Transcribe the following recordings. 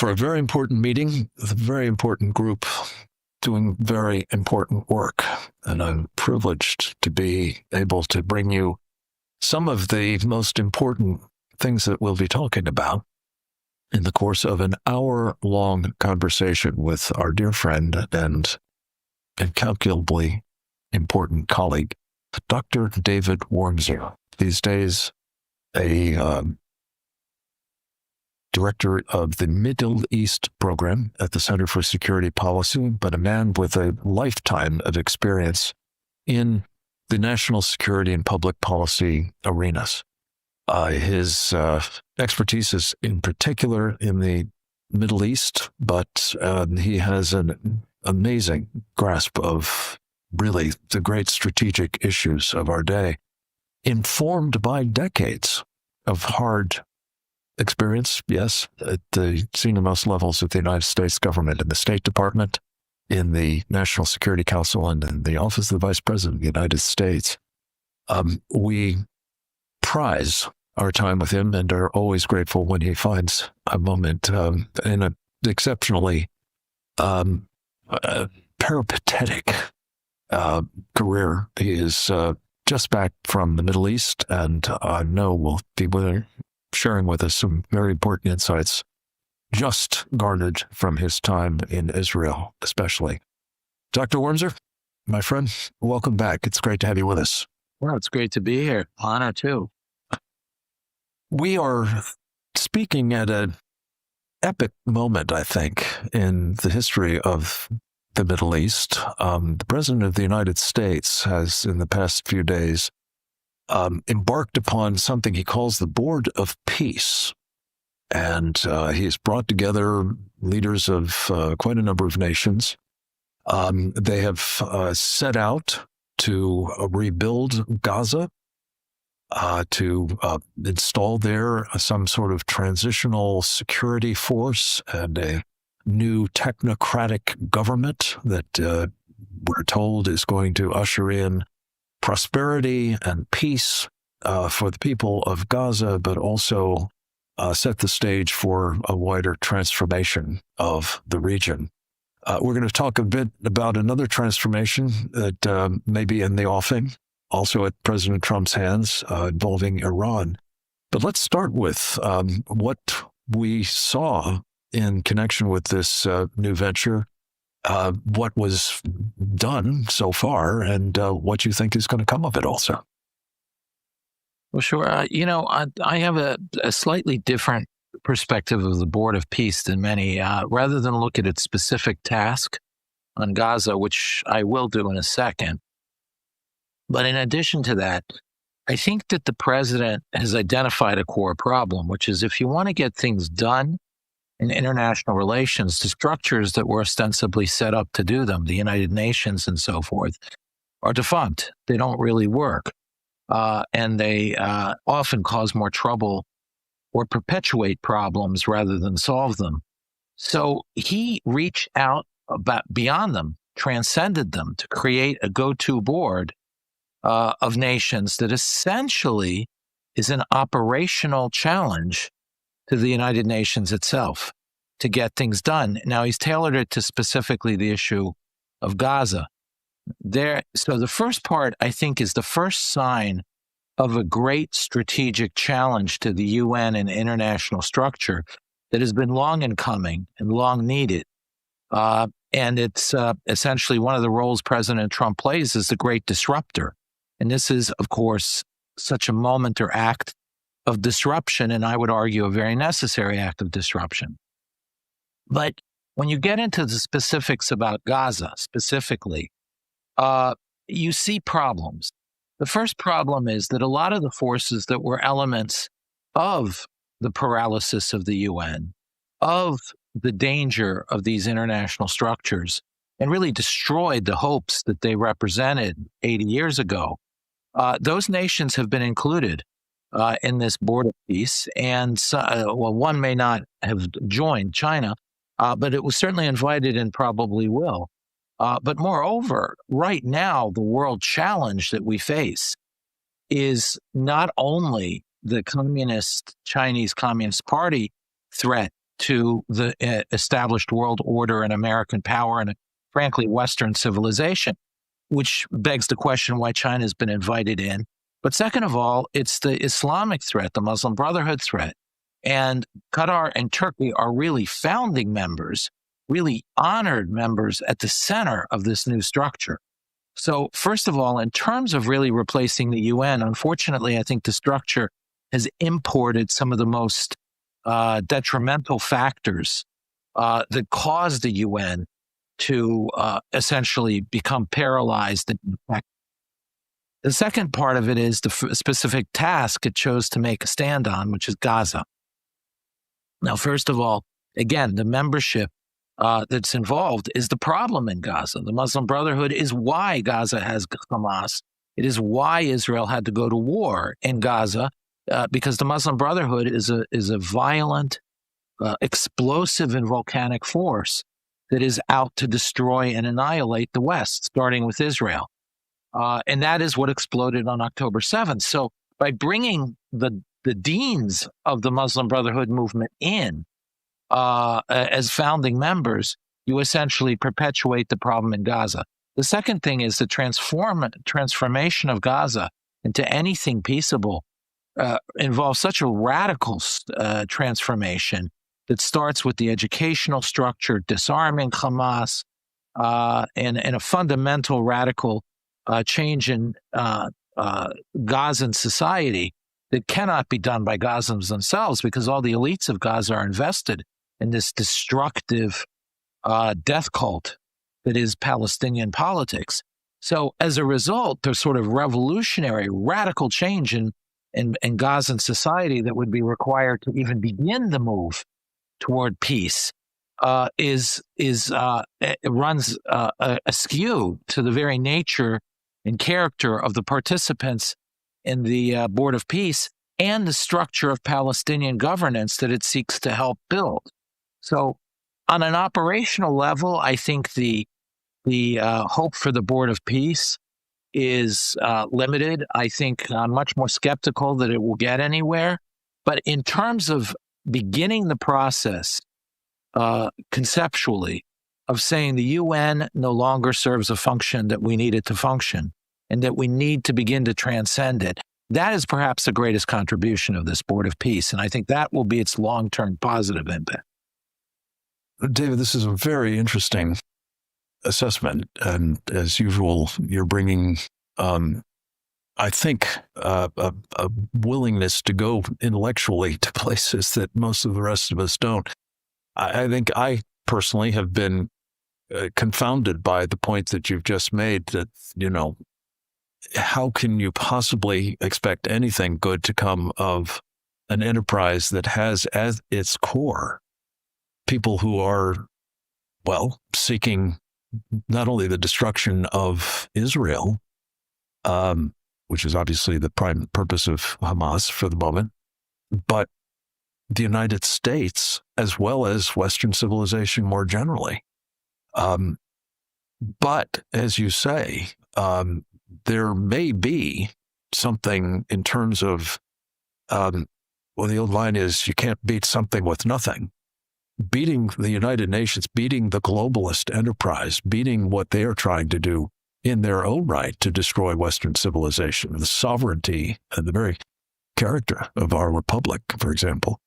for a very important meeting with a very important group doing very important work. And I'm privileged to be able to bring you some of the most important things that we'll be talking about in the course of an hour-long conversation with our dear friend and incalculably important colleague, Dr. David Wormser. These days, a director of the Middle East program at the Center for Security Policy, but a man with a lifetime of experience in the national security and public policy arenas. His expertise is in particular in the Middle East, but he has an amazing grasp of really the great strategic issues of our day, informed by decades of hard experience, yes, at the senior-most levels of the United States government, in the State Department, in the National Security Council, and in the Office of the Vice President of the United States. We prize our time with him and are always grateful when he finds a moment in an exceptionally peripatetic career. He is just back from the Middle East, and I know will be sharing with us some very important insights just garnered from his time in Israel, especially. Dr. Wormser, my friend, welcome back. It's great to have you with us. Well, it's great to be here. Honor, too. We are speaking at an epic moment, I think, in the history of the Middle East. The President of the United States has, in the past few days, embarked upon something he calls the Board of Peace. And he's brought together leaders of quite a number of nations. They have set out to rebuild Gaza, to install there some sort of transitional security force and a new technocratic government that we're told is going to usher in prosperity and peace for the people of Gaza, but also set the stage for a wider transformation of the region. We're going to talk a bit about another transformation that may be in the offing, also at President Trump's hands, involving Iran. But let's start with what we saw in connection with this new venture, what was done so far, and what you think is going to come of it also. Well, sure. I have a slightly different perspective of the Board of Peace than many. Rather than look at its specific task on Gaza, which I will do in a second, but in addition to that, I think that the president has identified a core problem, which is if you want to get things done in international relations, the structures that were ostensibly set up to do them, the United Nations and so forth, are defunct. They don't really work. And they often cause more trouble or perpetuate problems rather than solve them. So he reached out beyond them, transcended them to create a go-to board of nations that essentially is an operational challenge to the United Nations itself to get things done. Now, he's tailored it to specifically the issue of Gaza. So the first part, I think, is the first sign of a great strategic challenge to the UN and international structure that has been long in coming and long needed. And it's essentially one of the roles President Trump plays as the great disruptor. And this is, of course, such a moment or act of disruption, and I would argue a very necessary act of disruption. But when you get into the specifics about Gaza specifically, you see problems. The first problem is that a lot of the forces that were elements of the paralysis of the UN, of the danger of these international structures, and really destroyed the hopes that they represented 80 years ago, those nations have been included in this Board of Peace. And one may not have joined, China, but it was certainly invited and probably will. But moreover, right now, the world challenge that we face is not only the Chinese Communist Party threat to the established world order and American power and, frankly, Western civilization, which begs the question why China has been invited in. But second of all, it's the Islamic threat, the Muslim Brotherhood threat. And Qatar and Turkey are really founding members, really honored members at the center of this new structure. So first of all, in terms of really replacing the UN, unfortunately, I think the structure has imported some of the most detrimental factors that caused the UN to essentially become paralyzed. The second part of it is the specific task it chose to make a stand on, which is Gaza. Now, first of all, again, the membership that's involved is the problem in Gaza. The Muslim Brotherhood is why Gaza has Hamas. It is why Israel had to go to war in Gaza, because the Muslim Brotherhood is a violent, explosive, and volcanic force that is out to destroy and annihilate the West, starting with Israel. And that is what exploded on October 7th. So by bringing the deans of the Muslim Brotherhood movement in as founding members, you essentially perpetuate the problem in Gaza. The second thing is the transformation of Gaza into anything peaceable involves such a radical transformation that starts with the educational structure, disarming Hamas, and a fundamental radical change in Gazan society that cannot be done by Gazans themselves, because all the elites of Gaza are invested in this destructive death cult that is Palestinian politics. So as a result, there's sort of revolutionary, radical change in Gazan society that would be required to even begin the move toward peace. It runs askew to the very nature and character of the participants in the Board of Peace and the structure of Palestinian governance that it seeks to help build. So on an operational level, I think the hope for the Board of Peace is limited. I think I'm much more skeptical that it will get anywhere. But in terms of beginning the process conceptually of saying the UN no longer serves a function that we need it to function and that we need to begin to transcend it, that is perhaps the greatest contribution of this Board of Peace. And I think that will be its long-term positive impact. David, this is a very interesting assessment. And as usual, you're bringing, I think, a willingness to go intellectually to places that most of the rest of us don't. I think I personally have been confounded by the point that you've just made that, how can you possibly expect anything good to come of an enterprise that has as its core people who are, seeking not only the destruction of Israel, which is obviously the prime purpose of Hamas for the moment, but the United States, as well as Western civilization more generally. But as you say, there may be something in terms of, the old line is, you can't beat something with nothing. Beating the United Nations, beating the globalist enterprise, beating what they are trying to do in their own right to destroy Western civilization, the sovereignty and the very character of our republic, for example,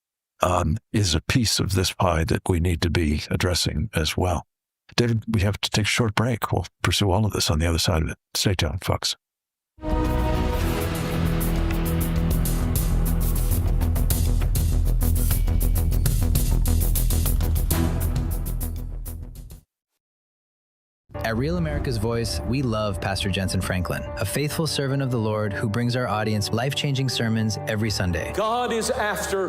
is a piece of this pie that we need to be addressing as well. David, we have to take a short break. We'll pursue all of this on the other side of it. Stay tuned, folks. At Real America's Voice, we love Pastor Jensen Franklin, a faithful servant of the Lord who brings our audience life-changing sermons every Sunday. God is after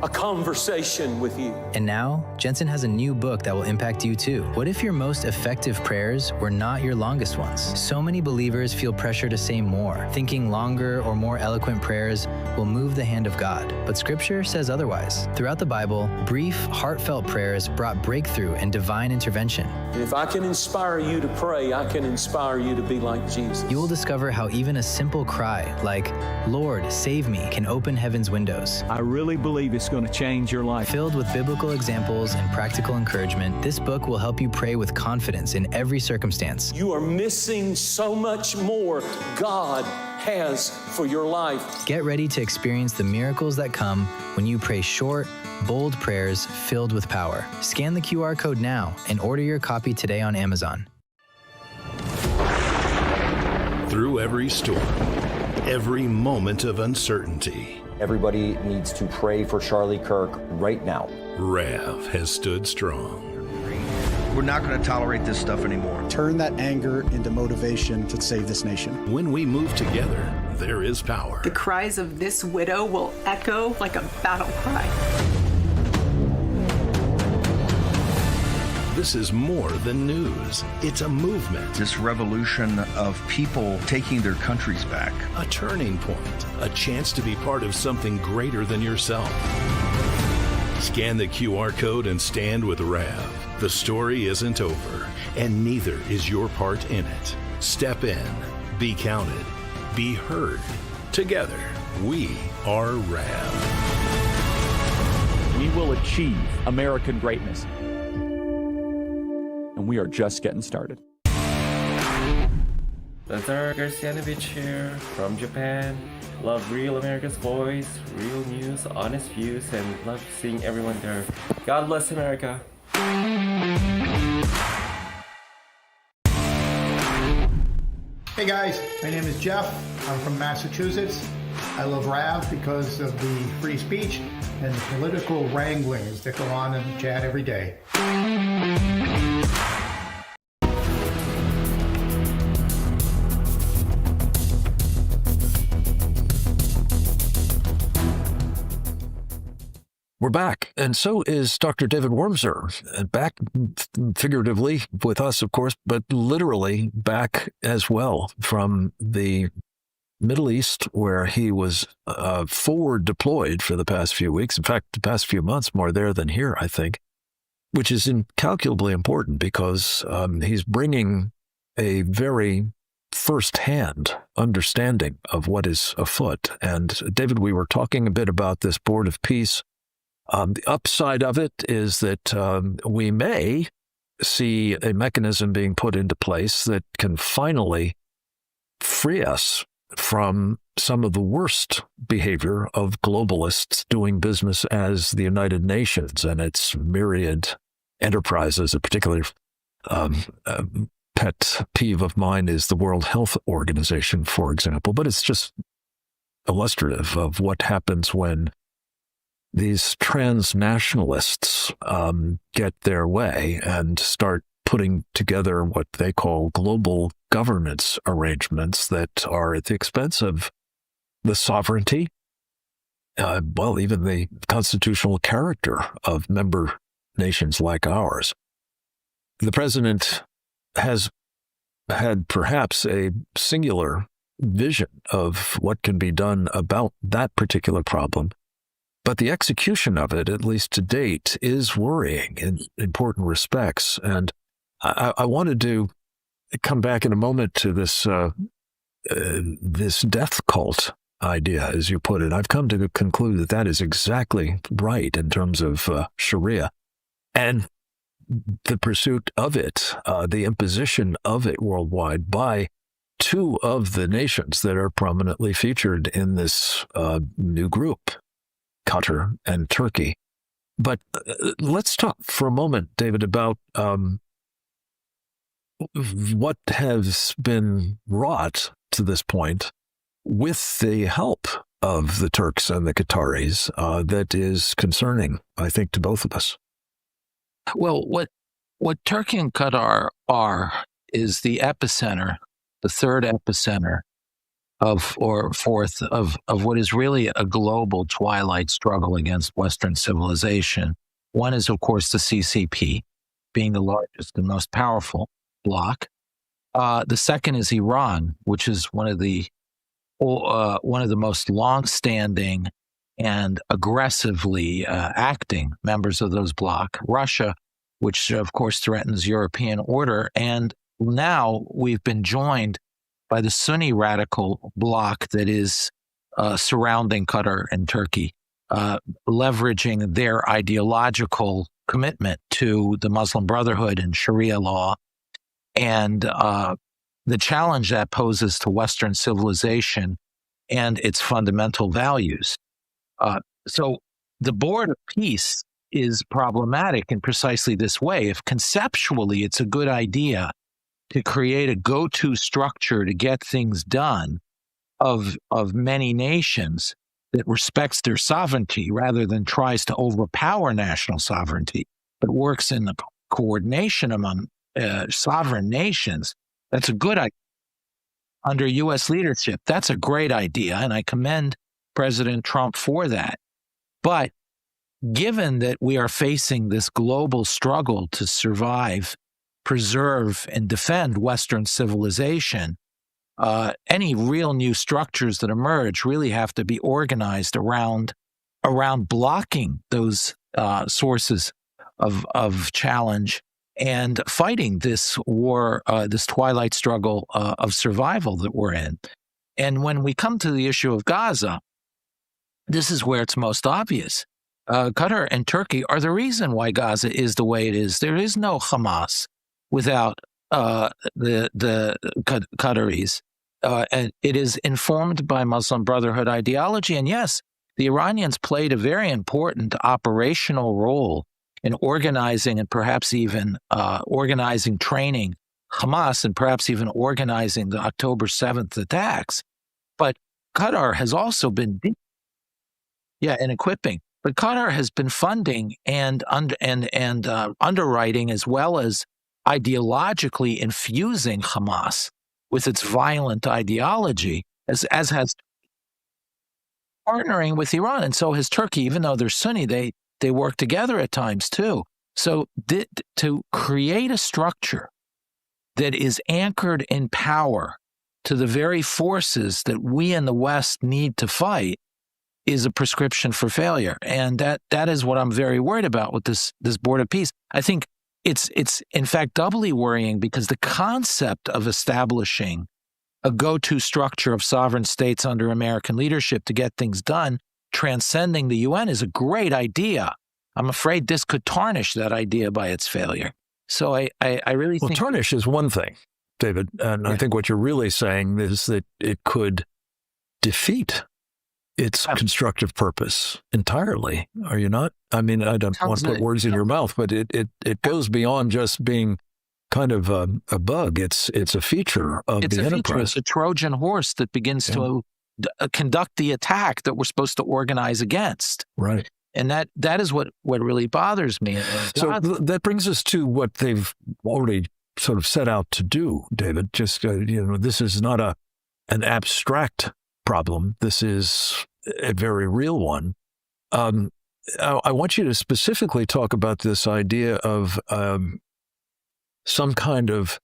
a conversation with you. And now, Jensen has a new book that will impact you too. What if your most effective prayers were not your longest ones? So many believers feel pressure to say more, thinking longer or more eloquent prayers will move the hand of God. But Scripture says otherwise. Throughout the Bible, brief, heartfelt prayers brought breakthrough and divine intervention. And if I can inspire you to pray, I can inspire you to be like Jesus. You will discover how even a simple cry like, "Lord, save me," can open heaven's windows. I really believe it's that's going to change your life. Filled with biblical examples and practical encouragement, this book will help you pray with confidence in every circumstance. You are missing so much more God has for your life. Get ready to experience the miracles that come when you pray short, bold prayers filled with power. Scan the QR code now and order your copy today on Amazon. Through every storm, every moment of uncertainty, everybody needs to pray for Charlie Kirk right now. Rav has stood strong. We're not going to tolerate this stuff anymore. Turn that anger into motivation to save this nation. When we move together, there is power. The cries of this widow will echo like a battle cry. This is more than news. It's a movement. This revolution of people taking their countries back. A turning point. A chance to be part of something greater than yourself. Scan the QR code and stand with Rav. The story isn't over, and neither is your part in it. Step in, be counted, be heard. Together, we are Rav. We will achieve American greatness. And we are just getting started. Lazar Garcianovich here from Japan. Love Real America's Voice, real news, honest views, and love seeing everyone there. God bless America. Hey guys, my name is Jeff. I'm from Massachusetts. I love Rav because of the free speech and the political wranglings that go on in the chat every day. We're back, and so is Dr. David Wormser, back figuratively with us, of course, but literally back as well from the Middle East, where he was forward deployed for the past few weeks. In fact, the past few months, more there than here, I think, which is incalculably important because he's bringing a very first-hand understanding of what is afoot. And David, we were talking a bit about this Board of Peace. The upside of it is that we may see a mechanism being put into place that can finally free us from some of the worst behavior of globalists doing business as the United Nations and its myriad enterprises. A particular pet peeve of mine is the World Health Organization, for example, but it's just illustrative of what happens when these transnationalists get their way and start putting together what they call global governance arrangements that are at the expense of the sovereignty, even the constitutional character of member nations like ours. The president has had perhaps a singular vision of what can be done about that particular problem. But the execution of it, at least to date, is worrying in important respects. And I wanted to come back in a moment to this this death cult idea, as you put it. I've come to conclude that that is exactly right in terms of Sharia. And the pursuit of it, the imposition of it worldwide by two of the nations that are prominently featured in this new group, Qatar and Turkey. But let's talk for a moment, David, about what has been wrought to this point with the help of the Turks and the Qataris that is concerning, I think, to both of us. Well, what Turkey and Qatar are is the epicenter, the third epicenter of what is really a global twilight struggle against Western civilization. One is, of course, the CCP, being the largest and most powerful bloc. The second is Iran, which is one of the most long-standing and aggressively acting members of those bloc. Russia, which of course threatens European order, and now we've been joined by the Sunni radical bloc that is surrounding Qatar and Turkey. leveraging their ideological commitment to the Muslim Brotherhood and Sharia law, and the challenge that poses to Western civilization and its fundamental values. So the Board of Peace is problematic in precisely this way. If conceptually it's a good idea to create a go-to structure to get things done of many nations that respects their sovereignty rather than tries to overpower national sovereignty, but works in the coordination among sovereign nations, that's a good idea. Under U.S. leadership, that's a great idea, and I commend President Trump for that. But given that we are facing this global struggle to survive, preserve, and defend Western civilization, any real new structures that emerge really have to be organized around blocking those sources of challenge and fighting this war, this twilight struggle of survival that we're in. And when we come to the issue of Gaza, this is where it's most obvious. Qatar and Turkey are the reason why Gaza is the way it is. There is no Hamas without the Qataris. And it is informed by Muslim Brotherhood ideology. And yes, the Iranians played a very important operational role in organizing and perhaps even organizing training Hamas and perhaps even organizing the October 7th attacks. But Qatar has also been, and equipping. But Qatar has been funding and underwriting as well as ideologically infusing Hamas with its violent ideology, as has partnering with Iran. And so has Turkey, even though they're Sunni, they work together at times too. So to create a structure that is anchored in power to the very forces that we in the West need to fight is a prescription for failure. And that is what I'm very worried about with this Board of Peace. I think it's in fact doubly worrying because the concept of establishing a go-to structure of sovereign states under American leadership to get things done, transcending the UN, is a great idea. I'm afraid this could tarnish that idea by its failure. So I really think... Well, tarnish is one thing, David. And I think what you're really saying is that it could defeat its constructive purpose entirely. Are you not? I mean, I don't want to put words in your mouth, but it goes beyond just being kind of a bug. It's a feature of the enterprise. It's a Trojan horse that begins to conduct the attack that we're supposed to organize against. Right. And that is what really bothers me. So that brings us to what they've already sort of set out to do, David. Just, this is not an abstract problem. This is a very real one. I want you to specifically talk about this idea of some kind of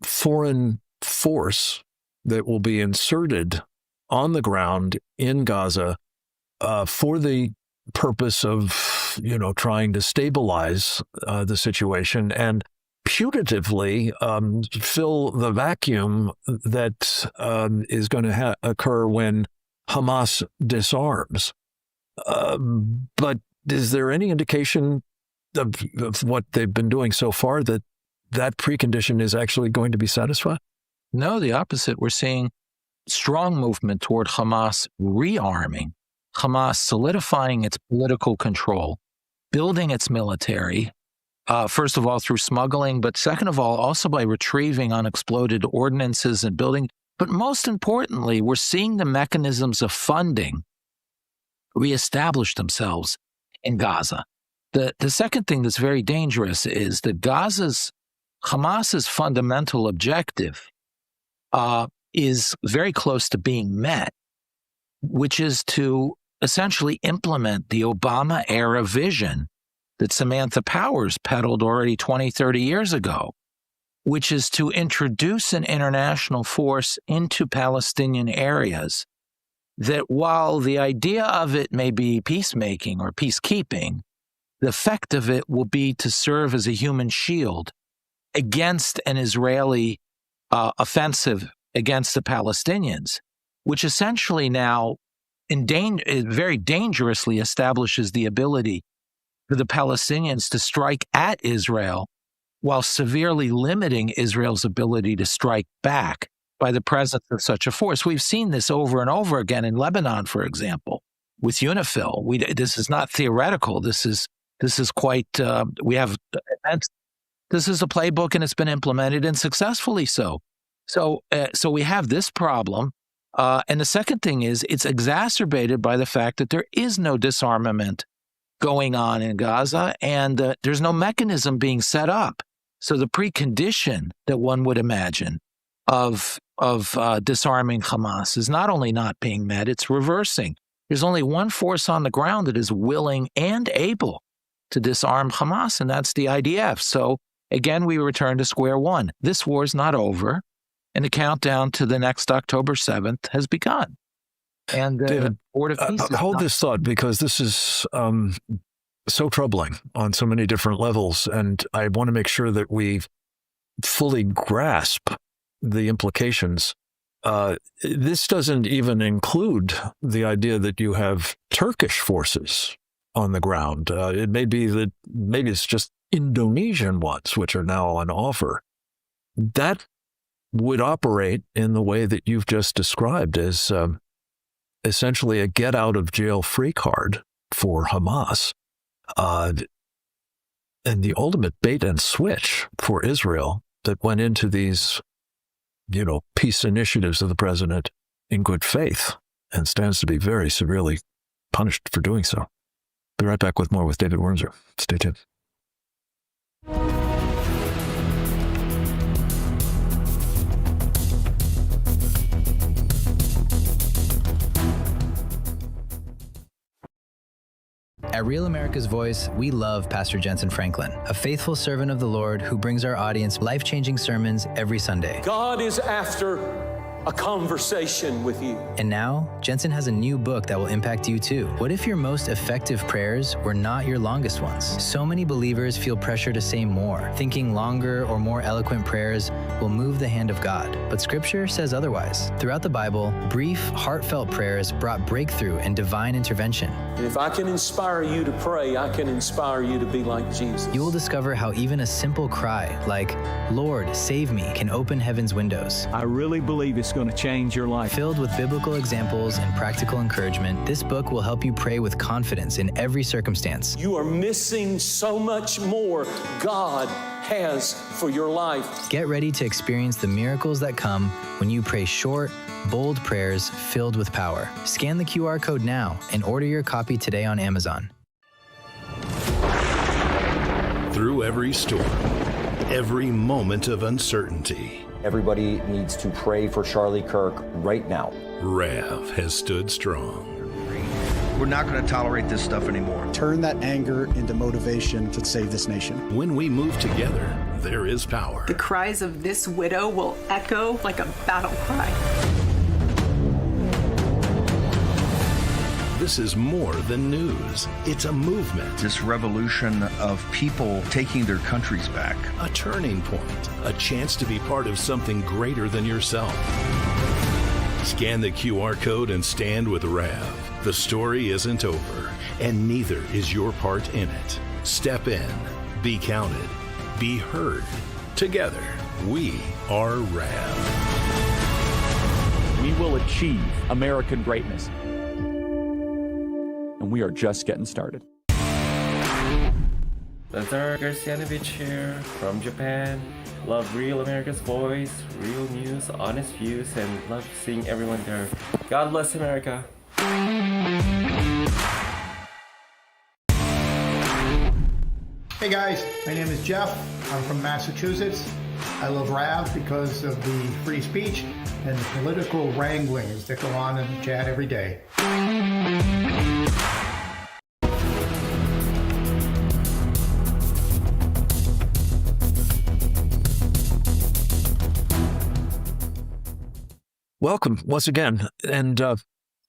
foreign force that will be inserted on the ground in Gaza for the purpose of, trying to stabilize the situation and putatively fill the vacuum that is going to occur when Hamas disarms. But is there any indication of what they've been doing so far that precondition is actually going to be satisfied? No, the opposite. We're seeing strong movement toward Hamas rearming, Hamas solidifying its political control, building its military, first of all through smuggling, but second of all also by retrieving unexploded ordnances and building. But most importantly, we're seeing the mechanisms of funding reestablish themselves in Gaza. The second thing that's very dangerous is that Hamas's fundamental objective is very close to being met, which is to essentially implement the Obama-era vision that Samantha Powers peddled already 20, 30 years ago, which is to introduce an international force into Palestinian areas that, while the idea of it may be peacemaking or peacekeeping, the effect of it will be to serve as a human shield against an Israeli offensive against the Palestinians, which essentially now it very dangerously establishes the ability for the Palestinians to strike at Israel while severely limiting Israel's ability to strike back by the presence of such a force. We've seen this over and over again in Lebanon, for example, with UNIFIL. This is not theoretical. This is quite, this is a playbook, and it's been implemented, and successfully so. So we have this problem. And the second thing is it's exacerbated by the fact that there is no disarmament going on in Gaza, and there's no mechanism being set up. So the precondition that one would imagine of disarming Hamas is not only not being met, it's reversing. There's only one force on the ground that is willing and able to disarm Hamas, and that's the IDF. So again, we return to square one. This war's not over, and the countdown to the next October 7th has begun. And David, Board of Peace hold this thought, because this is so troubling on so many different levels, and I want to make sure that we fully grasp the implications. This doesn't even include the idea that you have Turkish forces on the ground. It may be that maybe it's just Indonesian ones, which are now on offer. That would operate in the way that you've just described as essentially a get-out-of-jail-free card for Hamas, and the ultimate bait and switch for Israel that went into these, peace initiatives of the president in good faith, and stands to be very severely punished for doing so. Be right back with more with David Wurmser. Stay tuned. At Real America's Voice, we love Pastor Jensen Franklin, a faithful servant of the Lord who brings our audience life-changing sermons every Sunday. God is after a conversation with you. And now, Jensen has a new book that will impact you too. What if your most effective prayers were not your longest ones? So many believers feel pressure to say more, thinking longer or more eloquent prayers will move the hand of God. But Scripture says otherwise. Throughout the Bible, brief, heartfelt prayers brought breakthrough and divine intervention. And if I can inspire you to pray, I can inspire you to be like Jesus. You will discover how even a simple cry like, "Lord, save me," can open heaven's windows. I really believe it's going to change your life. Filled with biblical examples and practical encouragement, this book will help you pray with confidence in every circumstance. You are missing so much more God has for your life. Get ready to experience the miracles that come when you pray short, bold prayers filled with power. Scan the QR code now and order your copy today on Amazon. Through every storm, every moment of uncertainty, everybody needs to pray for Charlie Kirk right now. Rav has stood strong. We're not going to tolerate this stuff anymore. Turn that anger into motivation to save this nation. When we move together, there is power. The cries of this widow will echo like a battle cry. This is more than news. It's a movement. This revolution of people taking their countries back. A turning point. A chance to be part of something greater than yourself. Scan the QR code and stand with Rav. The story isn't over, and neither is your part in it. Step in, be counted, be heard. Together, we are Rav. We will achieve American greatness. And we are just getting started. Lazar Garcianovich here from Japan. Love Real America's Voice, real news, honest views, and love seeing everyone there. God bless America. Hey guys, my name is Jeff. I'm from Massachusetts. I love Rav because of the free speech and the political wranglings that go on in the chat every day. Welcome once again, and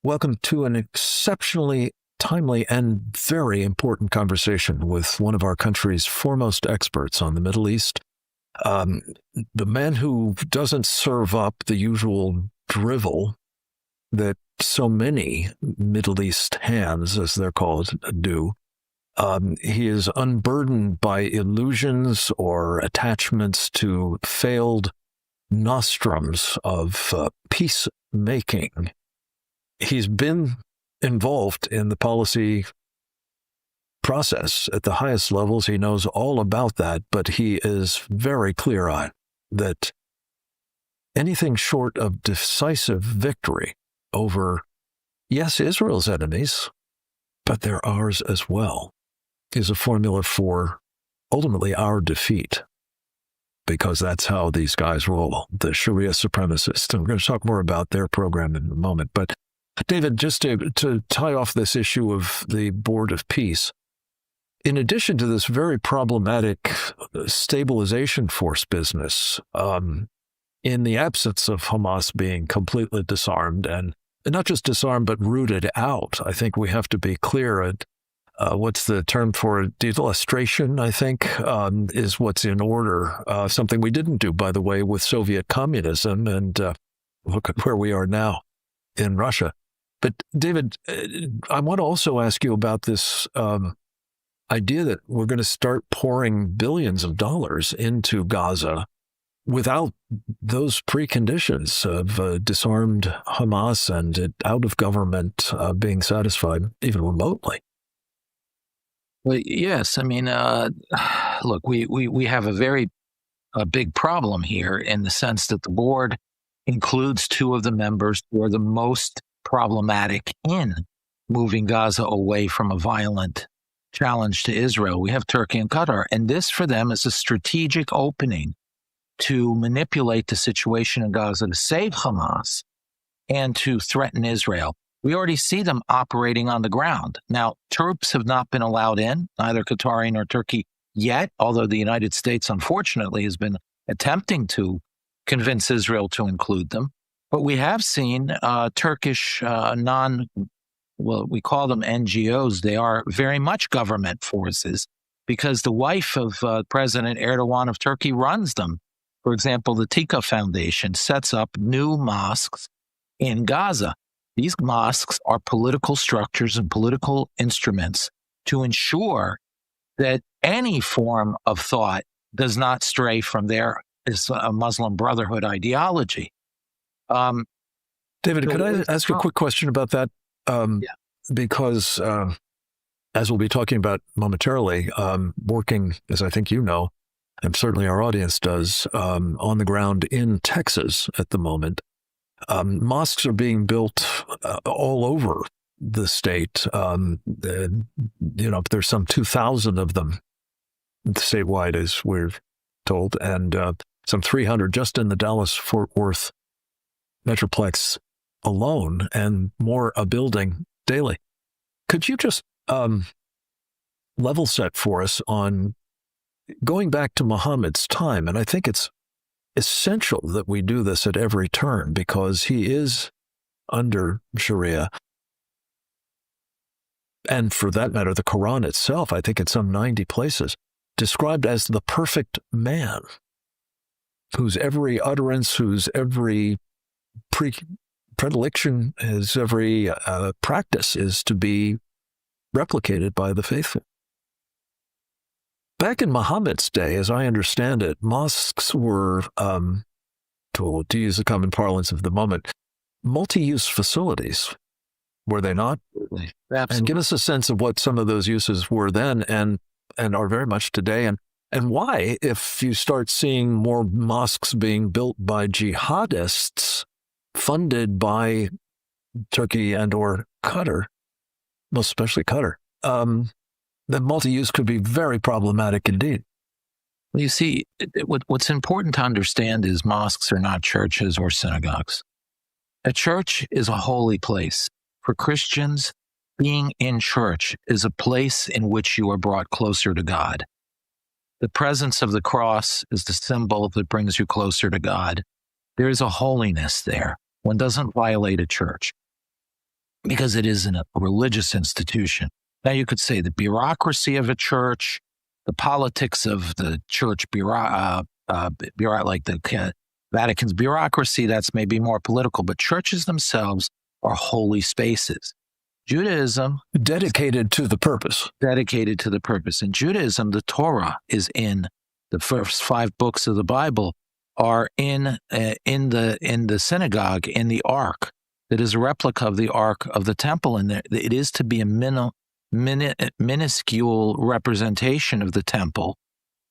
welcome to an exceptionally timely and very important conversation with one of our country's foremost experts on the Middle East, the man who doesn't serve up the usual drivel that so many Middle East hands, as they're called, do. He is unburdened by illusions or attachments to failed nostrums of peacemaking. He's been involved in the policy process at the highest levels. He knows all about that, but he is very clear-eyed that anything short of decisive victory over, yes, Israel's enemies, but they're ours as well, is a formula for ultimately our defeat, because that's how these guys roll, the Sharia supremacists. And we're going to talk more about their program in a moment. But David, just to tie off this issue of the Board of Peace, in addition to this very problematic stabilization force business, in the absence of Hamas being completely disarmed, and not just disarmed, but rooted out, I think we have to be clear at what's the term for it? Delustration, I think, is what's in order. Something we didn't do, by the way, with Soviet communism, and look at where we are now in Russia. But David, I want to also ask you about this idea that we're going to start pouring billions of dollars into Gaza without those preconditions of disarmed Hamas and it out of government being satisfied, even remotely. Well, yes. I mean, look, we have a very big problem here in the sense that the board includes two of the members who are the most problematic in moving Gaza away from a violent challenge to Israel. We have Turkey and Qatar, and this for them is a strategic opening to manipulate the situation in Gaza to save Hamas and to threaten Israel. We already see them operating on the ground. Now, troops have not been allowed in, neither Qatari nor Turkey yet, although the United States, unfortunately, has been attempting to convince Israel to include them. But we have seen Turkish we call them NGOs. They are very much government forces because the wife of President Erdogan of Turkey runs them. For example, the Tika Foundation sets up new mosques in Gaza. These mosques are political structures and political instruments to ensure that any form of thought does not stray from their Muslim Brotherhood ideology. David, could I ask a quick question about that? Because as we'll be talking about momentarily, working, as I think you know, and certainly our audience does, on the ground in Texas at the moment, mosques are being built all over the state. There's some 2,000 of them statewide, as we're told, and some 300 just in the Dallas-Fort Worth Metroplex alone, and more a building daily. Could you just level set for us on going back to Muhammad's time? And I think it's essential that we do this at every turn because he is under Sharia. And for that matter, the Quran itself, I think in some 90 places, described as the perfect man, whose every utterance, whose every predilection, his every practice is to be replicated by the faithful. Back in Muhammad's day, as I understand it, mosques were, to use the common parlance of the moment, multi-use facilities, were they not? Absolutely. And give us a sense of what some of those uses were then and are very much today, and why, if you start seeing more mosques being built by jihadists funded by Turkey and or Qatar, most especially Qatar, that multi-use could be very problematic indeed. Well, you see, what's important to understand is mosques are not churches or synagogues. A church is a holy place. For Christians, being in church is a place in which you are brought closer to God. The presence of the cross is the symbol that brings you closer to God. There is a holiness there. One doesn't violate a church because it isn't a religious institution. Now, you could say the bureaucracy of a church, the politics of the church like the Vatican's bureaucracy, that's maybe more political, but churches themselves are holy spaces. Judaism, dedicated to the purpose. Dedicated to the purpose. In Judaism, the Torah is in the first 5 books of the Bible are in the synagogue, in the ark that is a replica of the ark of the temple. And it is to be a minuscule representation of the temple,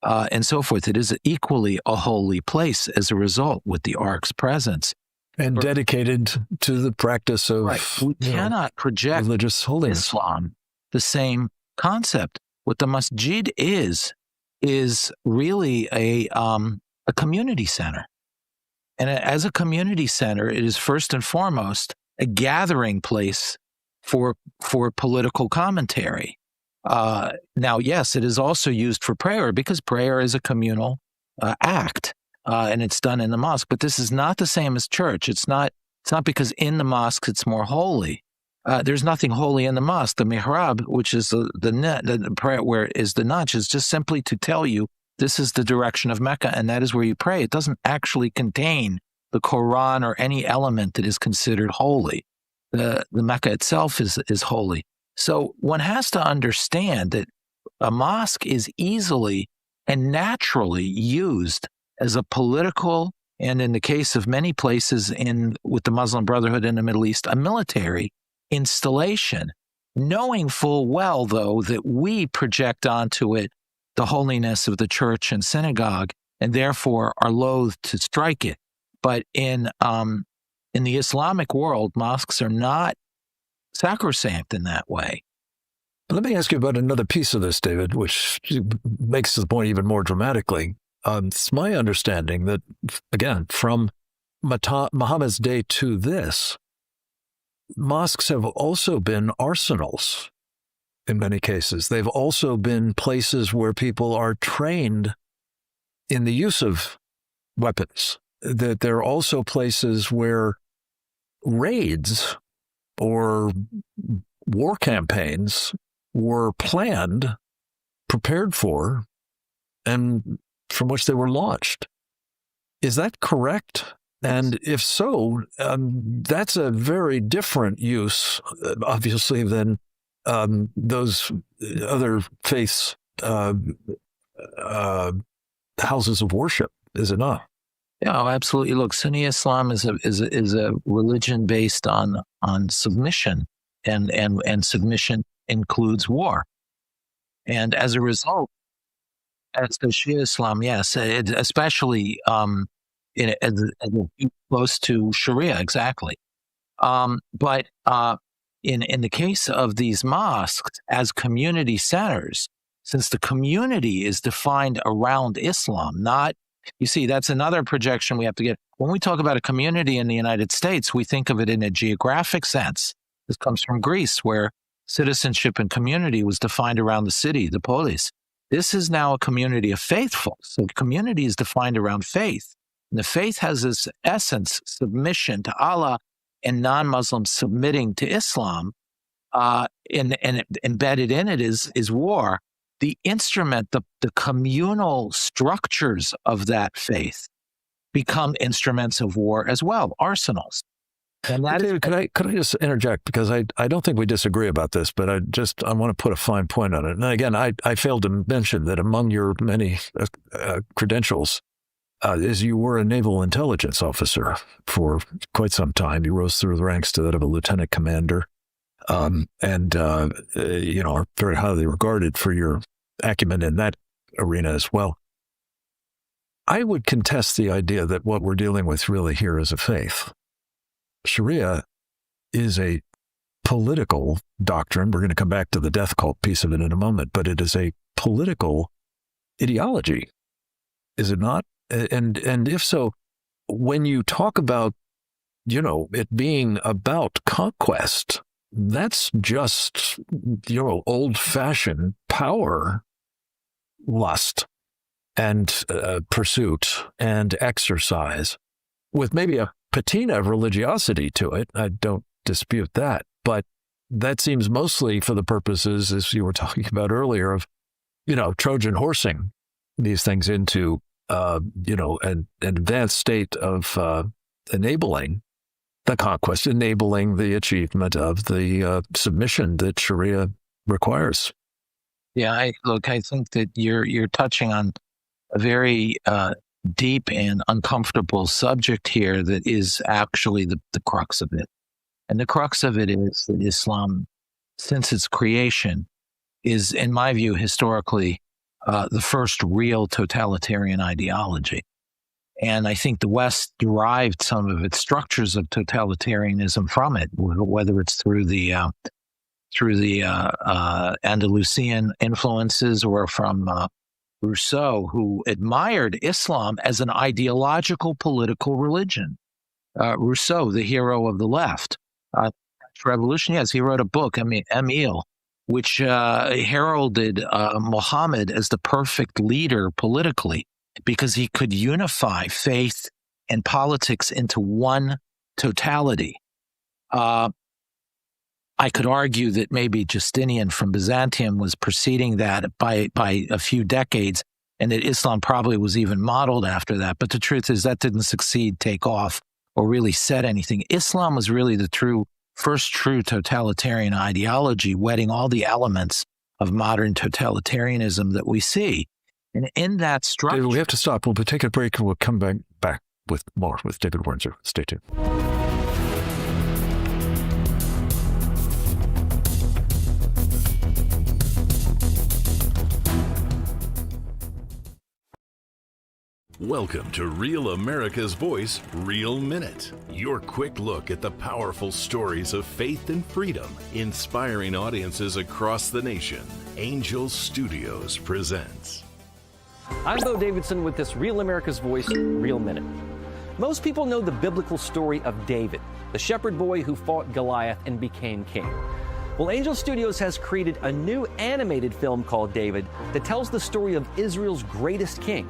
and so forth. It is equally a holy place as a result with the ark's presence. And dedicated to the practice of we cannot project religious holiness. Islam the same concept. What the masjid is really a community center. And as a community center, it is first and foremost a gathering place for political commentary. Now, yes, it is also used for prayer because prayer is a communal act. And it's done in the mosque, but this is not the same as church. It's not because in the mosque it's more holy. There's nothing holy in the mosque. The mihrab, which is the prayer where is the notch, is just simply to tell you this is the direction of Mecca, and that is where you pray. It doesn't actually contain the Quran or any element that is considered holy. The Mecca itself is holy. So one has to understand that a mosque is easily and naturally used as a political, and in the case of many places with the Muslim Brotherhood in the Middle East, a military installation, knowing full well, though, that we project onto it the holiness of the church and synagogue, and therefore are loath to strike it. But in the Islamic world, mosques are not sacrosanct in that way. Let me ask you about another piece of this, David, which makes the point even more dramatically. It's my understanding that, again, from Muhammad's day to this, mosques have also been arsenals in many cases. They've also been places where people are trained in the use of weapons. That they're also places where raids or war campaigns were planned, prepared for, and from which they were launched. Is that correct? And if so, that's a very different use, obviously, than those other faiths' houses of worship, is it not? Yeah, absolutely. Look, Sunni Islam is a religion based on submission, and submission includes war. And as a result, as the Shia Islam, yes, especially close to Sharia, exactly. But in the case of these mosques as community centers, since the community is defined around Islam, you see, that's another projection we have to get. When we talk about a community in the United States, we think of it in a geographic sense. This comes from Greece, where citizenship and community was defined around the city, the polis. This is now a community of faithful. So community is defined around faith. And the faith has this essence, submission to Allah, and non-Muslims submitting to Islam. And embedded in it is war. The instrument, the communal structures of that faith become instruments of war as well, arsenals. And that David, could I just interject, because I don't think we disagree about this, but I want to put a fine point on it. And again, I failed to mention that among your many credentials is you were a naval intelligence officer for quite some time. You rose through the ranks to that of a lieutenant commander, and are very highly regarded for your acumen in that arena as well. I would contest the idea that what we're dealing with really here is a faith. Sharia is a political doctrine. We're going to come back to the death cult piece of it in a moment, but it is a political ideology, is it not? And if so, when you talk about, it being about conquest, that's just, old-fashioned power, lust, and pursuit, and exercise, with maybe a patina of religiosity to it. I don't dispute that. But that seems mostly for the purposes, as you were talking about earlier, of, Trojan horsing these things into, an advanced state of enabling the conquest, enabling the achievement of the submission that Sharia requires. Yeah, I think that you're touching on a very deep and uncomfortable subject here that is actually the crux of it. And the crux of it is that Islam, since its creation, is, in my view, historically, the first real totalitarian ideology. And I think the West derived some of its structures of totalitarianism from it, whether it's through the Andalusian influences or from Rousseau, who admired Islam as an ideological political religion. Rousseau, the hero of the left, revolution. Yes, he wrote a book, Emile, which heralded Muhammad as the perfect leader politically, because he could unify faith and politics into one totality. I could argue that maybe Justinian from Byzantium was preceding that by a few decades, and that Islam probably was even modeled after that. But the truth is that didn't succeed, take off, or really set anything. Islam was really the first true totalitarian ideology, wedding all the elements of modern totalitarianism that we see. And in that structure... David, we have to stop. We'll take a break and we'll come back with more with David Wurmser. Stay tuned. Welcome to Real America's Voice, Real Minute. Your quick look at the powerful stories of faith and freedom, inspiring audiences across the nation. Angel Studios presents. I'm Bo Davidson with this Real America's Voice, Real Minute. Most people know the biblical story of David, the shepherd boy who fought Goliath and became king. Well, Angel Studios has created a new animated film called David that tells the story of Israel's greatest king.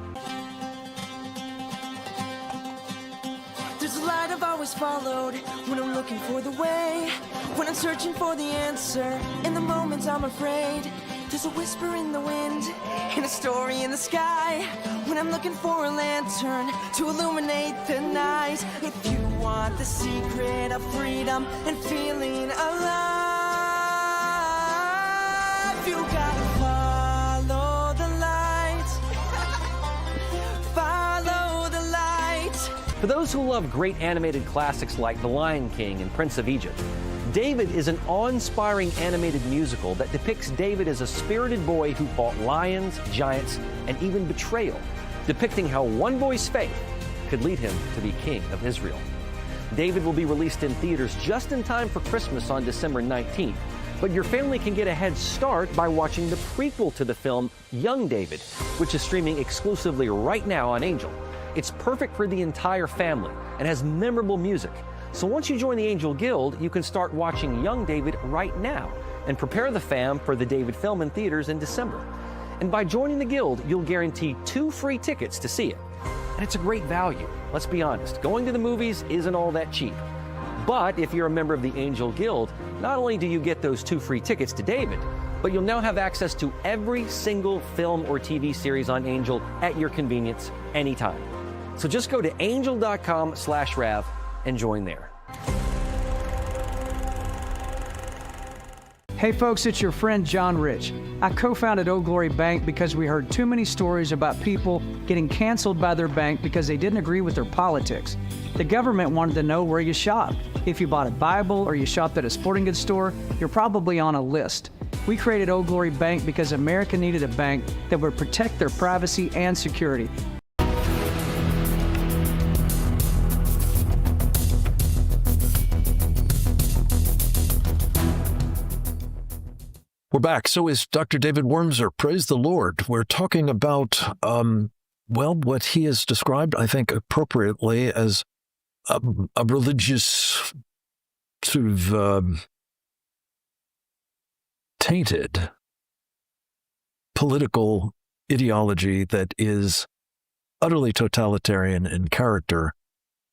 Followed when I'm looking for the way, when I'm searching for the answer, in the moments I'm afraid. There's a whisper in the wind and a story in the sky, when I'm looking for a lantern to illuminate the night. If you want the secret of freedom and feeling alive, you gotta follow the light. Follow the light. For those who love great animated classics like The Lion King and Prince of Egypt, David is an awe-inspiring animated musical that depicts David as a spirited boy who fought lions, giants, and even betrayal, depicting how one boy's faith could lead him to be king of Israel. David will be released in theaters just in time for Christmas on December 19th, but your family can get a head start by watching the prequel to the film, Young David, which is streaming exclusively right now on Angel. It's perfect for the entire family and has memorable music. So once you join the Angel Guild, you can start watching Young David right now and prepare the fam for the David film in theaters in December. And by joining the Guild, you'll guarantee 2 free tickets to see it. And it's a great value. Let's be honest, going to the movies isn't all that cheap. But if you're a member of the Angel Guild, not only do you get those 2 free tickets to David, but you'll now have access to every single film or TV series on Angel at your convenience anytime. So just go to angel.com/Rav and join there. Hey folks, it's your friend John Rich. I co-founded Old Glory Bank because we heard too many stories about people getting canceled by their bank because they didn't agree with their politics. The government wanted to know where you shop. If you bought a Bible or you shopped at a sporting goods store, you're probably on a list. We created Old Glory Bank because America needed a bank that would protect their privacy and security. We're back. So is Dr. David Wurmser. Praise the Lord. We're talking about, what he has described, I think, appropriately as a religious sort of tainted political ideology that is utterly totalitarian in character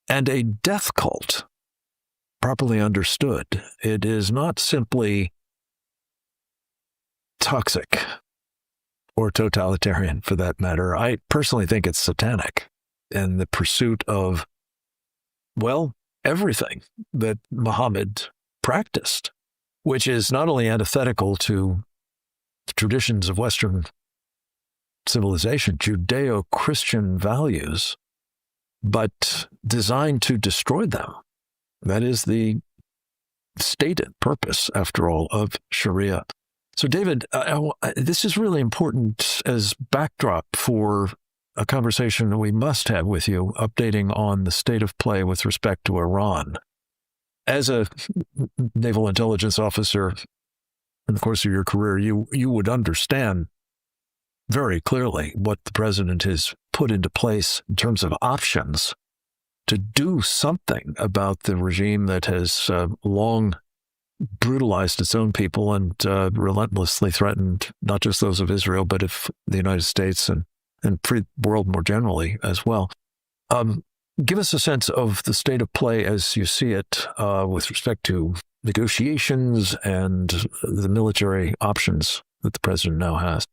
and a death cult, properly understood. It is not simply toxic or totalitarian, for that matter. I personally think it's satanic in the pursuit of, everything that Muhammad practiced, which is not only antithetical to the traditions of Western civilization, Judeo-Christian values, but designed to destroy them. That is the stated purpose, after all, of Sharia. So, David, this is really important as backdrop for a conversation we must have with you, updating on the state of play with respect to Iran. As a naval intelligence officer in the course of your career, you would understand very clearly what the president has put into place in terms of options to do something about the regime that has long brutalized its own people and relentlessly threatened not just those of Israel, but of the United States and free world more generally as well. Give us a sense of the state of play as you see it with respect to negotiations and the military options that the president now has.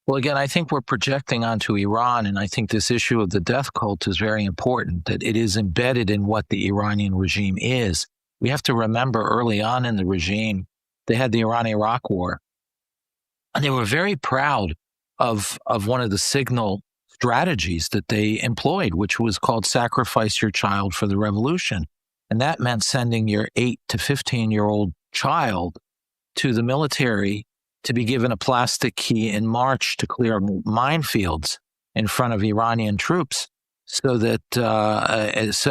Well, again, I think we're projecting onto Iran, and I think this issue of the death cult is very important, that it is embedded in what the Iranian regime is. We have to remember early on in the regime, they had the Iran-Iraq War, and they were very proud of one of the signal strategies that they employed, which was called sacrifice your child for the revolution. And that meant sending your 8 to 15-year-old child to the military to be given a plastic key in March to clear minefields in front of Iranian troops, so that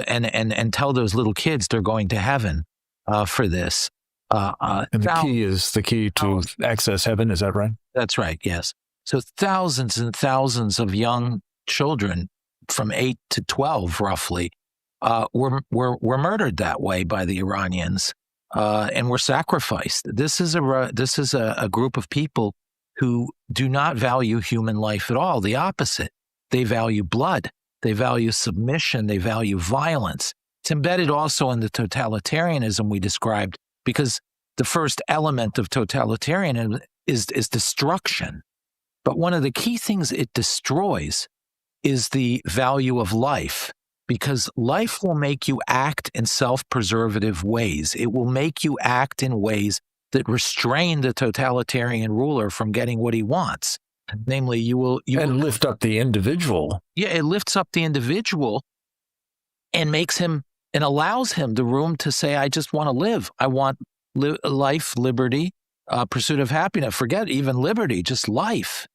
and tell those little kids they're going to heaven for this. And the key is the key to access heaven. Is that right? That's right. Yes. So thousands and thousands of young children from 8 to 12, roughly, were murdered that way by the Iranians. And were sacrificed. This is a group of people who do not value human life at all. The opposite. They value blood. They value submission. They value violence. It's embedded also in the totalitarianism we described, because the first element of totalitarianism is destruction. But one of the key things it destroys is the value of life. Because life will make you act in self-preservative ways. It will make you act in ways that restrain the totalitarian ruler from getting what he wants. Namely, you will lift up the individual. Yeah, it lifts up the individual and makes him and allows him the room to say, I just want to live. I want life, liberty, pursuit of happiness. Forget even liberty, just life.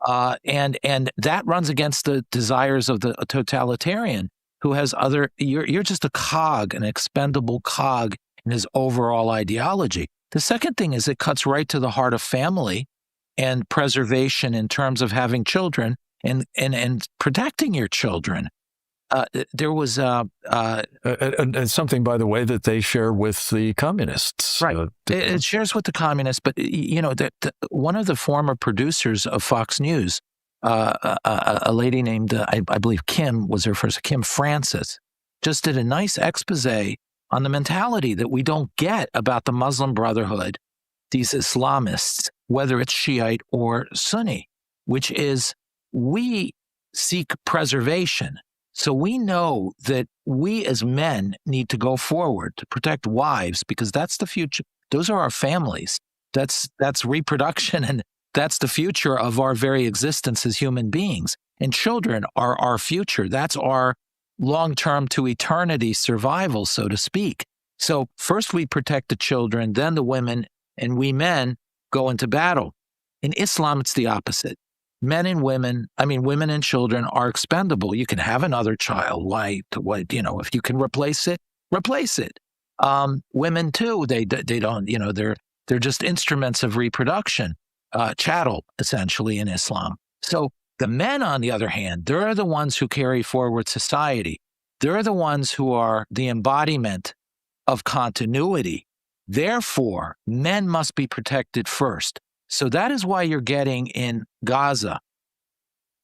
And that runs against the desires of the totalitarian, who has you're just a cog, an expendable cog in his overall ideology. The second thing is it cuts right to the heart of family and preservation in terms of having children and protecting your children. There was and something, by the way, that they share with the communists. Right. It shares with the communists, but one of the former producers of Fox News, a lady named, I believe Kim was her first, Kim Francis, just did a nice expose on the mentality that we don't get about the Muslim Brotherhood, these Islamists, whether it's Shiite or Sunni, which is we seek preservation. So we know that we as men need to go forward to protect wives, because that's the future. Those are our families. That's reproduction, and that's the future of our very existence as human beings. And children are our future. That's our long-term to eternity survival, so to speak. So first we protect the children, then the women, and we men go into battle. In Islam, it's the opposite. Women and children are expendable. You can have another child. Why? If you can replace it, replace it. Women too, they don't, they're just instruments of reproduction. Chattel, essentially, in Islam. So the men, on the other hand, they're the ones who carry forward society. They're the ones who are the embodiment of continuity. Therefore, men must be protected first. So that is why you're getting in Gaza,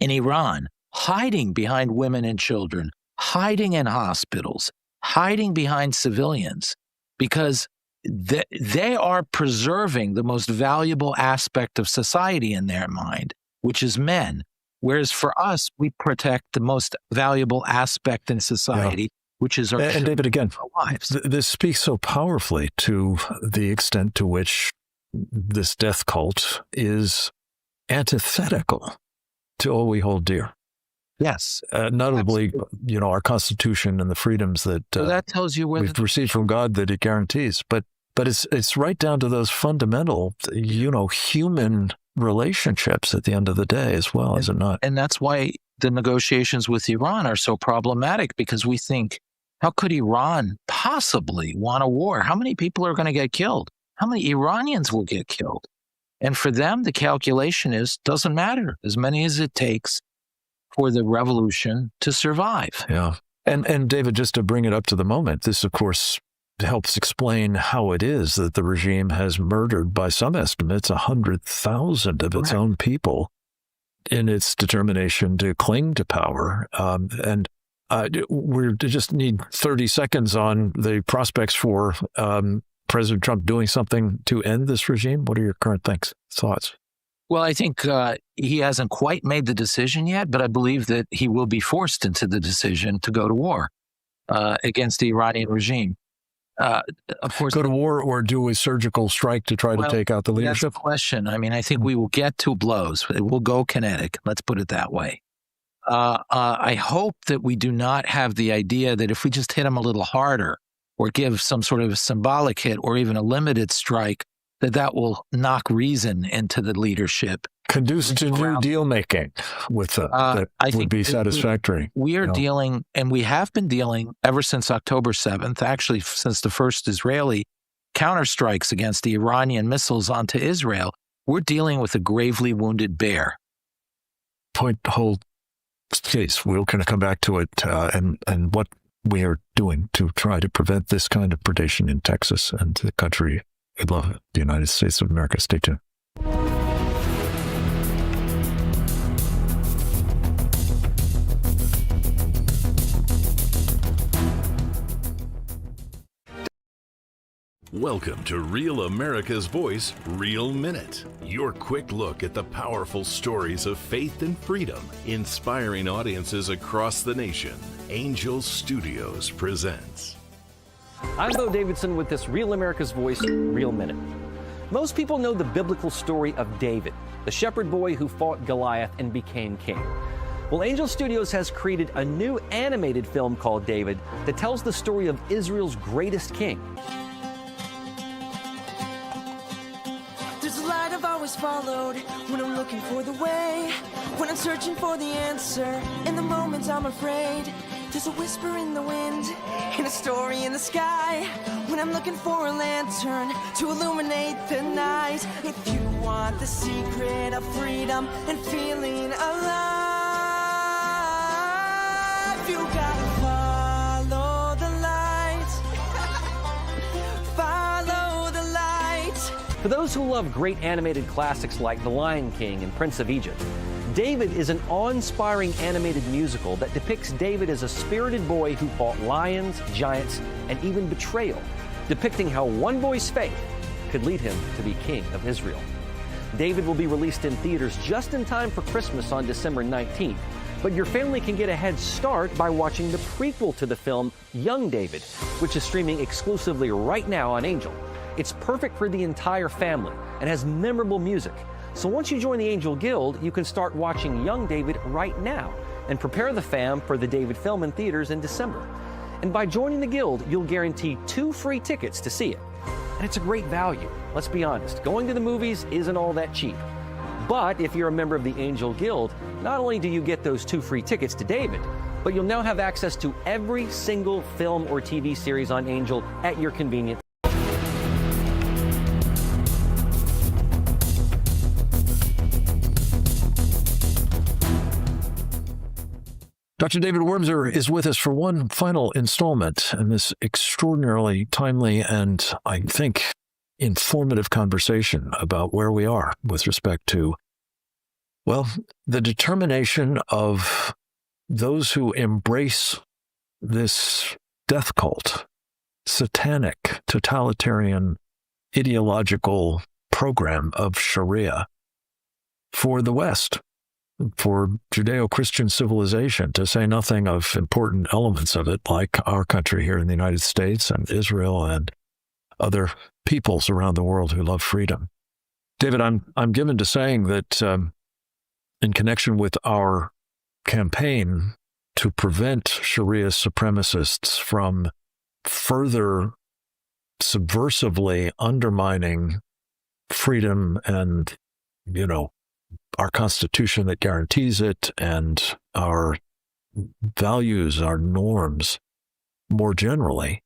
in Iran, hiding behind women and children, hiding in hospitals, hiding behind civilians, because they are preserving the most valuable aspect of society in their mind, which is men. Whereas for us, we protect the most valuable aspect in society, which is our and David, again, lives. This speaks so powerfully to the extent to which this death cult is antithetical to all we hold dear. Yes. Notably, our Constitution and the freedoms that, so that tells you we've received from God that it guarantees. But it's right down to those fundamental, human relationships at the end of the day as well, is it not? And that's why the negotiations with Iran are so problematic, because we think, how could Iran possibly want a war? How many people are going to get killed? How many Iranians will get killed? And for them, the calculation is, doesn't matter, as many as it takes for the revolution to survive. Yeah. And David, just to bring it up to the moment, this, of course, helps explain how it is that the regime has murdered, by some estimates, 100,000 of its own people in its determination to cling to power. We just need 30 seconds on the prospects for President Trump doing something to end this regime. What are your current thoughts? Well, I think he hasn't quite made the decision yet, but I believe that he will be forced into the decision to go to war against the Iranian regime. Of course, go to war or do a surgical strike to try to take out the leadership? That's the question. I mean, I think we will get to blows. It will go kinetic. Let's put it that way. I hope that we do not have the idea that if we just hit him a little harder or give some sort of symbolic hit or even a limited strike, that will knock reason into the leadership. Conducive to new deal making that I think would be satisfactory. We are dealing, and we have been dealing ever since October 7th, actually since the first Israeli counterstrikes against the Iranian missiles onto Israel. We're dealing with a gravely wounded bear. Whole case. We're going to come back to it and what we are doing to try to prevent this kind of predation in Texas and the country. I love it. The United States of America. Stay tuned. Welcome to Real America's Voice, Real Minute. Your quick look at the powerful stories of faith and freedom, inspiring audiences across the nation. Angel Studios presents. I'm Bo Davidson with this Real America's Voice, Real Minute. Most people know the biblical story of David, the shepherd boy who fought Goliath and became king. Well, Angel Studios has created a new animated film called David that tells the story of Israel's greatest king. There's a light I've always followed when I'm looking for the way, when I'm searching for the answer, in the moments I'm afraid. There's a whisper in the wind, and a story in the sky, when I'm looking for a lantern to illuminate the night. If you want the secret of freedom and feeling alive, you gotta follow the light. Follow the light. For those who love great animated classics like The Lion King and Prince of Egypt, David is an awe-inspiring animated musical that depicts David as a spirited boy who fought lions, giants, and even betrayal, depicting how one boy's faith could lead him to be king of Israel. David will be released in theaters just in time for Christmas on December 19th, but your family can get a head start by watching the prequel to the film, Young David, which is streaming exclusively right now on Angel. It's perfect for the entire family and has memorable music. So once you join the Angel Guild, you can start watching Young David right now and prepare the fam for the David film in theaters in December. And by joining the Guild, you'll guarantee 2 free tickets to see it. And it's a great value. Let's be honest, going to the movies isn't all that cheap. But if you're a member of the Angel Guild, not only do you get those 2 free tickets to David, but you'll now have access to every single film or TV series on Angel at your convenience. Dr. David Wormser is with us for one final installment in this extraordinarily timely and, I think, informative conversation about where we are with respect to, well, the determination of those who embrace this death cult, satanic, totalitarian, ideological program of Sharia for the West. for Judeo-Christian civilization, to say nothing of important elements of it, like our country here in the United States and Israel and other peoples around the world who love freedom. David, I'm given to saying that in connection with our campaign to prevent Sharia supremacists from further subversively undermining freedom and, our Constitution that guarantees it and our values, our norms more generally,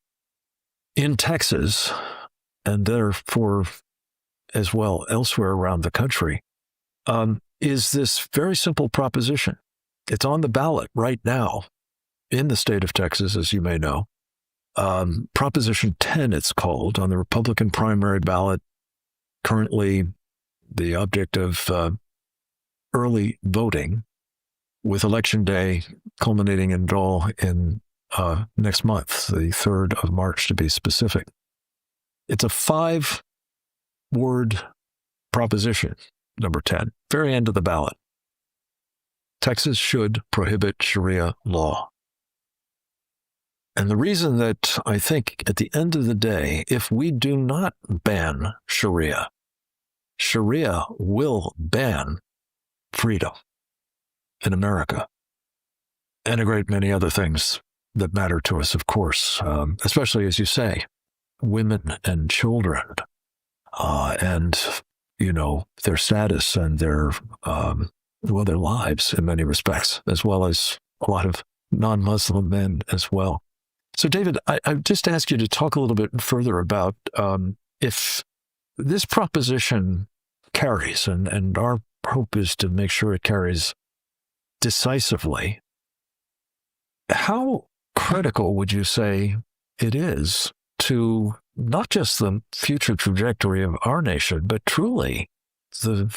in Texas, and therefore as well elsewhere around the country, is this very simple proposition. It's on the ballot right now in the state of Texas, as you may know. Proposition 10, it's called, on the Republican primary ballot, currently the object of early voting, with Election Day culminating in next month, the 3rd of March to be specific. It's a 5-word proposition, number 10, very end of the ballot. Texas should prohibit Sharia law. And the reason that I think at the end of the day, if we do not ban Sharia, Sharia will ban freedom in America and a great many other things that matter to us, of course, especially, as you say, women and children, and, their status and their lives in many respects, as well as a lot of non-Muslim men as well. So, David, I just ask you to talk a little bit further about if this proposition carries, and our hope is to make sure it carries decisively, how critical would you say it is to not just the future trajectory of our nation, but truly the,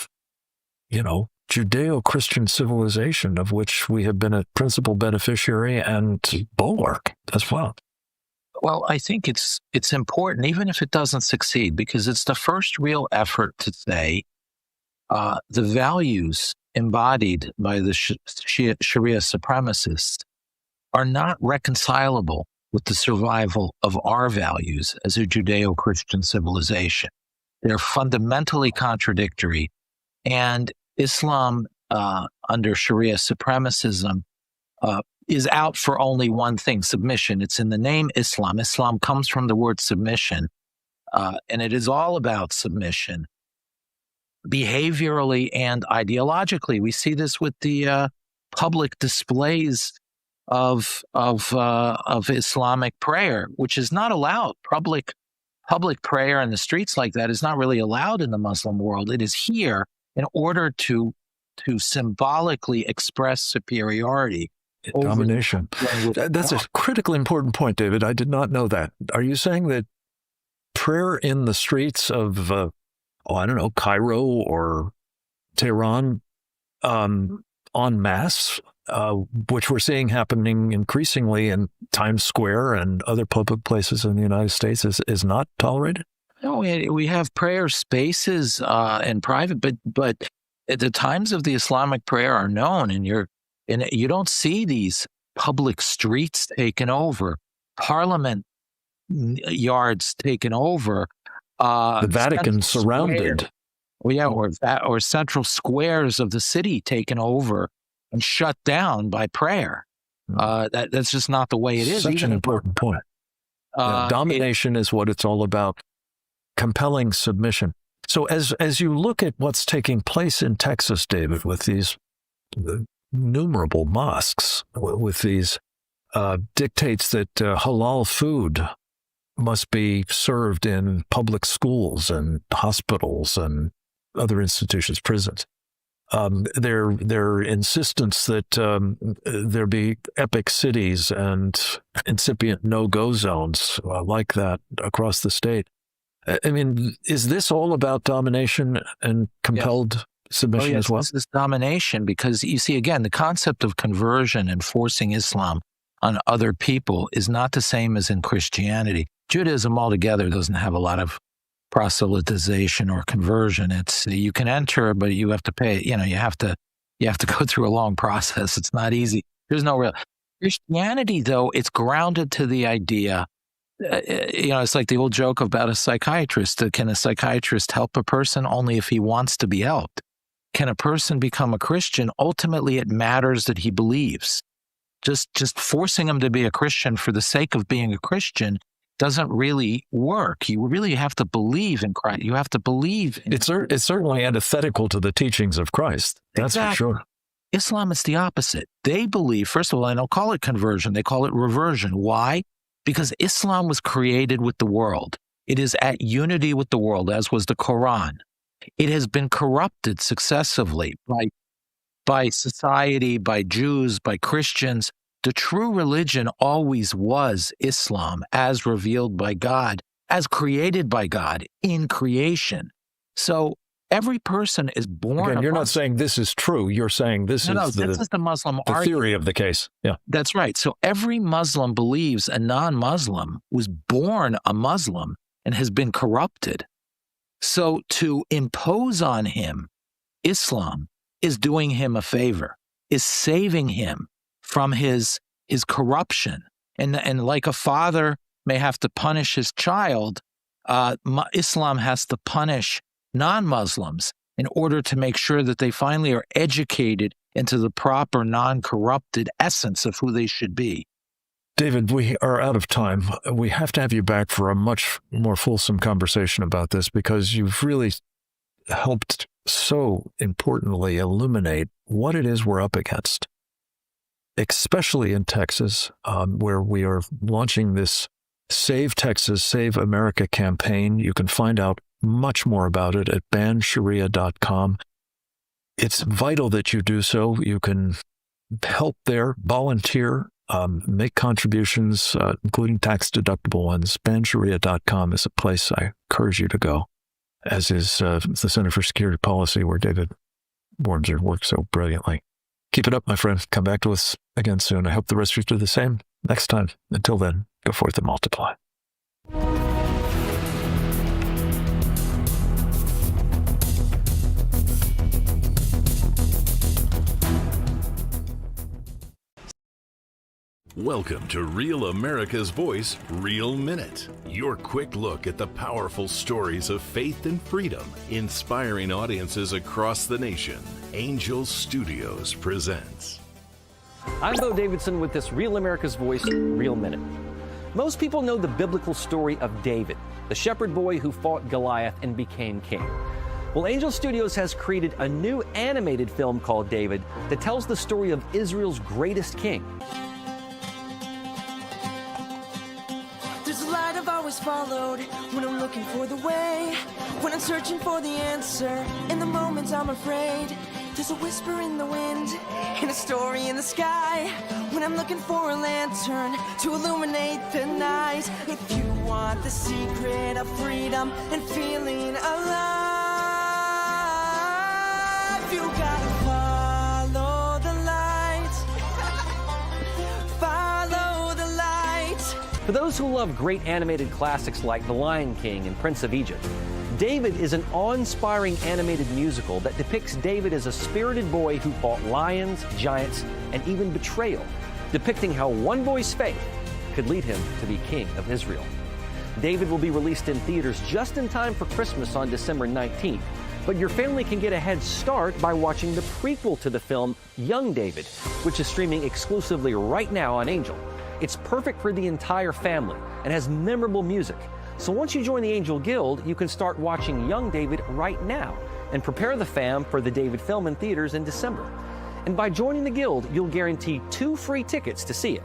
Judeo-Christian civilization of which we have been a principal beneficiary and bulwark as well? Well, I think it's important, even if it doesn't succeed, because it's the first real effort to say the values embodied by the Sharia supremacists are not reconcilable with the survival of our values as a Judeo-Christian civilization. They're fundamentally contradictory, and Islam under Sharia supremacism is out for only one thing: submission. It's in the name Islam. Islam comes from the word submission, and it is all about submission, behaviorally and ideologically. We see this with the public displays of Islamic prayer, which is not allowed. Public prayer in the streets like that is not really allowed in the Muslim world. It is here in order to symbolically express superiority. Domination. That's a critically important point, David. I did not know that. Are you saying that prayer in the streets of, Cairo or Tehran en masse, which we're seeing happening increasingly in Times Square and other public places in the United States, is not tolerated? No, we have prayer spaces in private, but the times of the Islamic prayer are known, and you don't see these public streets taken over, parliament yards taken over, the Vatican surrounded. Or central squares of the city taken over and shut down by prayer. That's just not the way it is. Such an important point. Domination is what it's all about. Compelling submission. So as you look at what's taking place in Texas, David, with these innumerable mosques, with these dictates that halal food must be served in public schools and hospitals and other institutions, prisons. Their insistence that there be epic cities and incipient no-go zones like that across the state. I mean, is this all about domination and compelled submission as well? This is domination, because you see, again, the concept of conversion and forcing Islam on other people is not the same as in Christianity. Judaism altogether doesn't have a lot of proselytization or conversion. It's, you can enter, but you have to pay, you have to You have to go through a long process. It's not easy. There's no real Christianity, though. It's grounded to the idea. It's like the old joke about a psychiatrist. Can a psychiatrist help a person? Only if he wants to be helped. Can a person become a Christian? Ultimately, it matters that he believes. Just forcing him to be a Christian for the sake of being a Christian doesn't really work. You really have to believe in Christ. You have to believe in It's certainly antithetical to the teachings of Christ. That's Exactly. for sure. Islam is the opposite. They believe, first of all, they don't call it conversion. They call it reversion. Why? Because Islam was created with the world. It is at unity with the world, as was the Quran. It has been corrupted successively by society, by Jews, by Christians. The true religion always was Islam, as revealed by God, as created by God in creation. So every person is born. Again, you're not saying this is true. You're saying this is the Muslim the argument. theory of the case. Yeah, that's right. So every Muslim believes a non-Muslim was born a Muslim and has been corrupted. So to impose on him Islam is doing him a favor, is saving him from his corruption. And like a father may have to punish his child, Islam has to punish non-Muslims in order to make sure that they finally are educated into the proper non-corrupted essence of who they should be. David, we are out of time. We have to have you back for a much more fulsome conversation about this, because you've really helped so importantly illuminate what it is we're up against, especially in Texas, where we are launching this Save Texas, Save America campaign. You can find out much more about it at bansharia.com. It's vital that you do so. You can help there, volunteer, make contributions, including tax-deductible ones. bansharia.com is a place I encourage you to go, as is the Center for Security Policy, where David Wormser works so brilliantly. Keep it up, my friend. Come back to us again soon. I hope the rest of you do the same next time. Until then, go forth and multiply. Welcome to Real America's Voice, Real Minute. Your quick look at the powerful stories of faith and freedom, inspiring audiences across the nation. Angel Studios presents. I'm Bo Davidson with this Real America's Voice, Real Minute. Most people know the biblical story of David, the shepherd boy who fought Goliath and became king. Well, Angel Studios has created a new animated film called David that tells the story of Israel's greatest king. There's a light I've always followed when I'm looking for the way, when I'm searching for the answer. In the moments I'm afraid, there's a whisper in the wind and a story in the sky. When I'm looking for a lantern to illuminate the night. If you want the secret of freedom and feeling alive, you gotta follow the light. Follow the light. For those who love great animated classics like The Lion King and Prince of Egypt, David is an awe-inspiring animated musical that depicts David as a spirited boy who fought lions, giants, and even betrayal, depicting how one boy's faith could lead him to be king of Israel. David will be released in theaters just in time for Christmas on December 19th, but your family can get a head start by watching the prequel to the film, Young David, which is streaming exclusively right now on Angel. It's perfect for the entire family and has memorable music. So once you join the Angel Guild, you can start watching Young David right now and prepare the fam for the David film in theaters in December. And by joining the Guild, you'll guarantee 2 free tickets to see it.